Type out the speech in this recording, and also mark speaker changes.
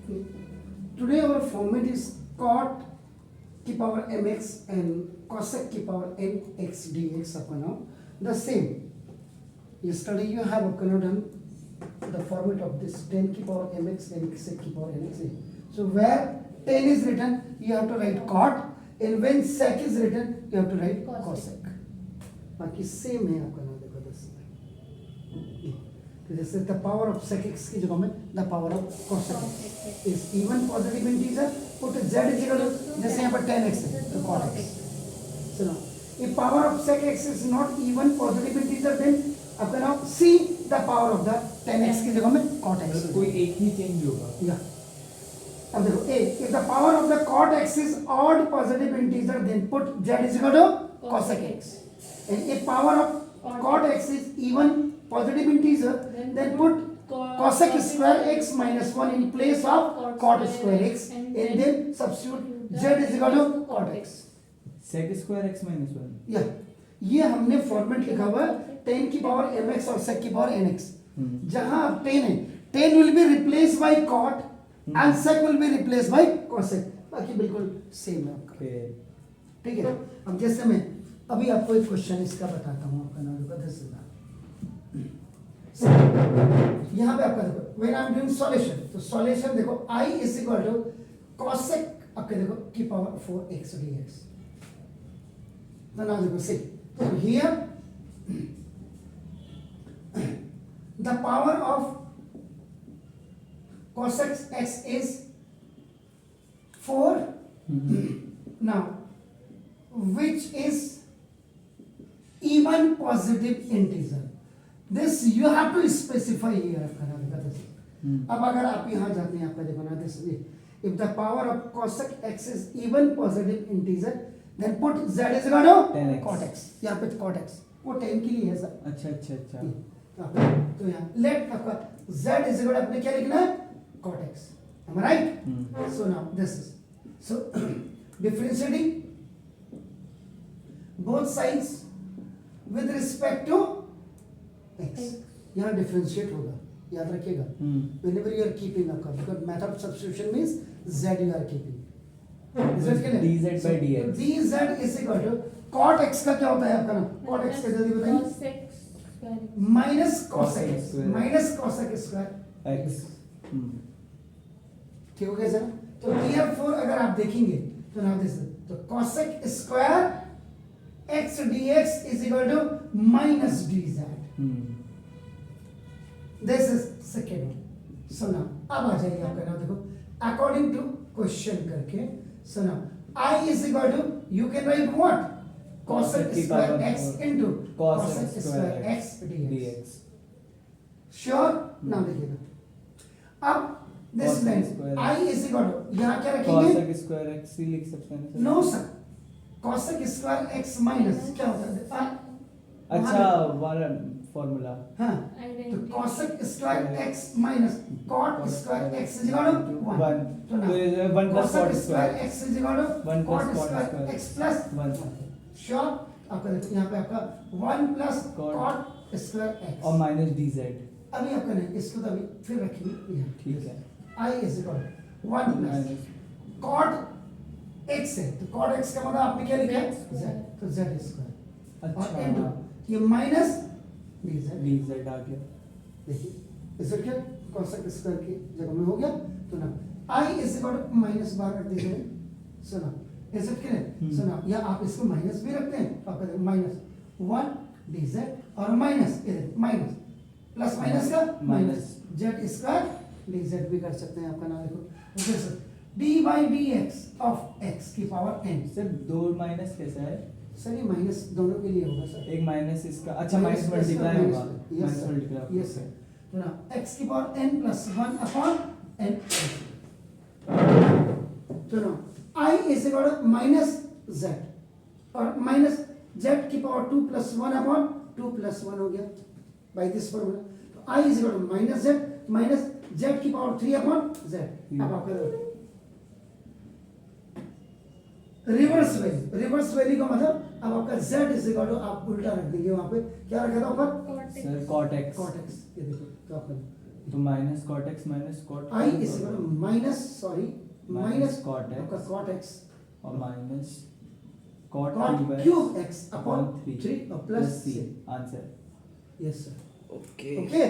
Speaker 1: Today our format is cot की power mx and cosec की power nx dx upon now the same. Yesterday you have done the format of this 10 की power mx and sec की power nx. So where 10 is written you have to write cot and when sec is written you have to write cosec. बाकी same है आपका ना देखो दस तो जैसे the power of sec x की जगह में the power of cosec x is even positive integer put z is equal to जैसे यहाँ पर 10x है तो cot x. So now if power of sec x is not even positive integer then आपका नाम see the power of the 10x की जगह में cot x.
Speaker 2: कोई एक ही चेंज होगा.
Speaker 1: Yeah. अब देखो a if the power of the cot x is odd positive integer then put z is equal to cosec x. And if power of cot x is even positive integer then put cosec square x minus 1 in place of cot square x and then substitute z is equal to cot x.
Speaker 2: sec square x minus 1.
Speaker 1: या ये हमने format लिखा हुआ है 10 की power mx और sec की power nx. जहां अब 10 है 10 will be replaced by cot and sec will be replaced by cosec. बाकी बिल्कुल सेम है आपका. ठीक है. अब जैसे मैं अभी आपको एक क्वेश्चन इसका बताता हूँ आपका नाम का 10,000. यहाँ पे आपका देखो when I am doing solution तो solution देखो I is equal to cosec आपके देखो की पावर 4x dx. तो now देखो see so here the power of cosec x is 4 now which is even positive integer. This you have to specify here. अब अगर आप यहाँ जाते हैं आपका देखो ना this if the power of cosec x is even positive integer then put z is equal to cot x. यहाँ पे cot x वो 10 के लिए है सर.
Speaker 2: अच्छा अच्छा अच्छा.
Speaker 1: तो यहाँ let आपका z is equal to अपने क्या लिखना है cot x. Am I right? So now this is so differentiating both sides with respect to x. यहाँ differentiate होगा याद रखिएगा. Whenever you are keeping आपका because method of substitution means z you are keeping.
Speaker 2: dz by dx.
Speaker 1: dz is equal to cot x का क्या होता है आपका ना cot x का जल्दी बताइए. minus cosec x minus cosec square
Speaker 2: x.
Speaker 1: ठीक हो गया सर. तो therefore अगर आप देखेंगे तो ना दिस तो cosec square x dx is equal to minus dz. This is second one. So now अब आ जाइए आपका नाम देखो according to question करके. So now I is equal to you can write what cosec square x into cosec square x dx. Sure. now देखिएगा अब this means I is equal to यहाँ क्या रखेंगे
Speaker 2: cosec square x ही लिख सकते हैं.
Speaker 1: no sir cosec square x minus क्या होता है
Speaker 2: अच्छा वाला फॉर्मूला.
Speaker 1: हाँ तो cosec square x minus cot square x is equal to 1. तो ना
Speaker 2: 1 plus
Speaker 1: cosec
Speaker 2: cot
Speaker 1: square
Speaker 2: square
Speaker 1: x is equal to
Speaker 2: 1 plus
Speaker 1: cot
Speaker 2: cot
Speaker 1: square
Speaker 2: square
Speaker 1: x plus
Speaker 2: 1.
Speaker 1: Sure. आपका देखो यहाँ पे आपका 1 plus cot square x
Speaker 2: और minus dz.
Speaker 1: अभी आपका नहीं इसको तो अभी फिर रखिए यहाँ.
Speaker 2: ठीक है.
Speaker 1: I is equal to 1 plus cot x है तो cot x का मतलब आपने क्या लिखा है z तो z स्क्वायर और into ये माइनस
Speaker 2: dz आ गया.
Speaker 1: देखिए इसे क्या cosec स्क्वायर की जगह में हो गया. तो ना I is equal to minus बार रख दीजिए. सुना ऐसे क्या है सुना या आप इसको माइनस भी रखते हैं आप कहते हैं माइनस 1 dz और माइनस इधर माइनस प्लस माइनस का माइनस z स्क्वायर dz भी कर सकते हैं आपका नाम देखो जैसे dy dx of x की पावर n.
Speaker 2: सर 2 माइनस कैसा है
Speaker 1: सर ये माइनस दोनों के लिए होगा सर.
Speaker 2: एक माइनस इसका अच्छा माइनस मल्टीप्लाई होगा. Minus multiply.
Speaker 1: Yes sir. तो ना x की power n plus 1 upon n. तो ना I is equal to minus z और माइनस z की पावर 2 plus 1 upon 2 plus 1 हो गया by this formula. तो I is equal to minus z minus z की पावर 3 upon z. अब आपका रिवर्स वैल्यू का मतलब अब आपका z इज इक्वल टू आप उल्टा रख देंगे वहां पे क्या रखा था ऊपर
Speaker 2: सर cot x.
Speaker 1: ये देखो तो आपका
Speaker 2: तो minus cot x minus cot
Speaker 1: i is equal to minus sorry minus
Speaker 2: cot x
Speaker 1: आपका कॉट एक्स
Speaker 2: और minus cot
Speaker 1: cot cube x upon 3 और plus
Speaker 2: c
Speaker 1: c
Speaker 2: answer
Speaker 1: yes sir
Speaker 3: okay
Speaker 1: okay